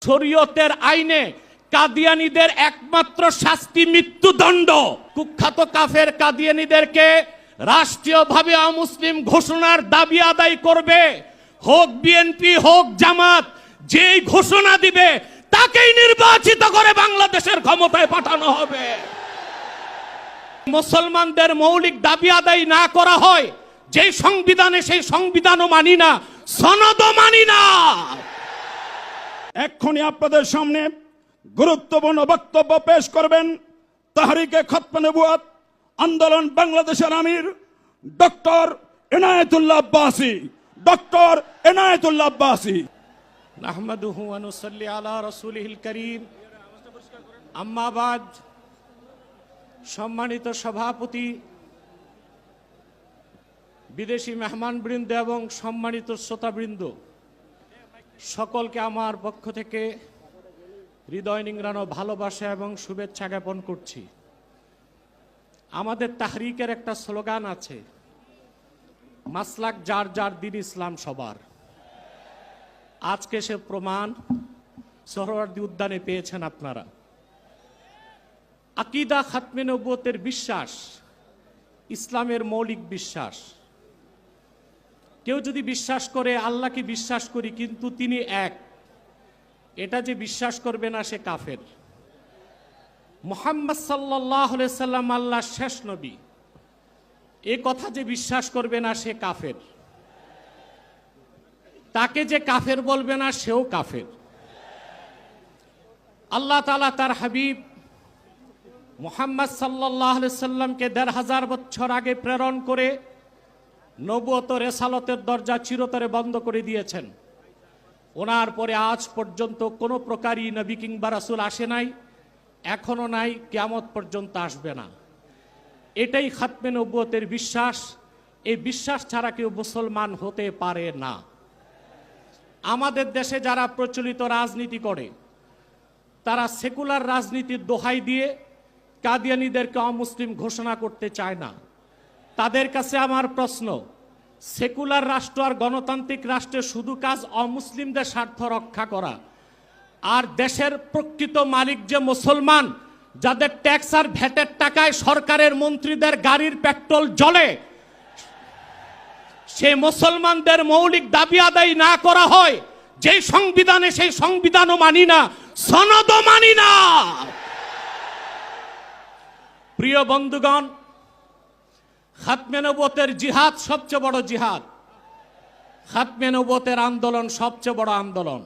শরীয়তের আইনে কাদিয়ানীদের একমাত্র শাস্তি মৃত্যুদণ্ড। কুখ্যাত কাফের কাদিয়ানীদেরকে রাষ্ট্রীয়ভাবে অমুসলিম ঘোষণার দাবি আদায় করবে, হোক বিএনপি হোক জামাত, যেই ঘোষণা দিবে তাকেই নির্বাচিত করে বাংলাদেশের ক্ষমতায় পাঠানো হবে। মুসলমানদের মৌলিক দাবি আদায় না করা হয়, যেই সংবিধানে সেই সংবিধানও মানি না, সনদও মানি না। এক্ষুনি আপনাদের সামনে গুরুত্বপূর্ণ বক্তব্য পেশ করবেন তাহরিকে খতমে নবুয়ত আন্দোলন বাংলাদেশের আমির ডক্টর এনায়েতুল্লাহ আব্বাসী। ডক্টর এনায়েতুল্লাহ আব্বাসী। নাহমাদুহু ওয়া নুসাল্লি আলা রাসূলিহিল কারীম। আম্মা বাদ। সম্মানিত সভাপতি, বিদেশি মেহমানবৃন্দ এবং সম্মানিত শ্রোতাবৃন্দ, সকলকে আমার পক্ষ থেকে হৃদয় নিংড়ানো ভালোবাসা এবং শুভেচ্ছা জ্ঞাপন করছি। আমাদের তাহরিকের একটা স্লোগান আছে, মাসলাক যার যার, দিন ইসলাম সবার। আজকে সে প্রমাণ সোহরাওয়ার্দী উদ্যানে পেয়েছেন আপনারা। আকীদা খাতমে নবুয়তের বিশ্বাস ইসলামের মৌলিক বিশ্বাস। কেউ যদি বিশ্বাস করে আল্লাহকে বিশ্বাস করি কিন্তু তিনি এক, এটা যে বিশ্বাস করবে না সে কাফের। মুহাম্মদ সাল্লাল্লাহু আলাইহি সাল্লাম আল্লাহর শেষ নবী, এ কথা যে বিশ্বাস করবে না সে কাফের। তাকে যে কাফের বলবে না সেও কাফের। আল্লাহ তাআলা তার হাবিব মুহাম্মদ সাল্লাল্লাহু আলাইহি সাল্লামকে ১৫০০ বছর আগে প্রেরণ করে নবুয়ত রেসালতের দরজা চিরতরে বন্ধ করে দিয়েছেন। ওনার পরে আজ পর্যন্ত কোনো প্রকারই নবী কিংবা রাসূল আসে নাই, এখনো নাই, কিয়ামত পর্যন্ত আসবে না। এটাই খাতমে নবুয়তের বিশ্বাস। এই বিশ্বাস ছাড়া কেউ মুসলমান হতে পারে না। আমাদের দেশে যারা প্রচলিত রাজনীতি করে তারা সেকুলার রাজনীতির দোহাই দিয়ে কাদিয়ানীদেরকে অমুসলিম ঘোষণা করতে চায় না। তাদের কাছে আমার প্রশ্ন, সেকুলার রাষ্ট্র আর গণতান্ত্রিক রাষ্ট্রের শুধু কাজ অমুসলিমদের স্বার্থ রক্ষা করা, আর দেশের প্রকৃত মালিক যে মুসলমান, যাদের ট্যাক্স আর ভ্যাটের টাকায় সরকারের মন্ত্রীদের গাড়ির পেট্রোল জ্বলে, সেই মুসলমানদের মৌলিক দাবি আদায় না করা হয়, যেই সংবিধানে সেই সংবিধানও মানি না, সনদও মানি না। প্রিয় বন্ধুগণ, খাতমে নবুয়তের জিহাদ সবচেয়ে বড় জিহাদ। খাতমে নবুয়তের আন্দোলন সবচেয়ে বড় আন্দোলন।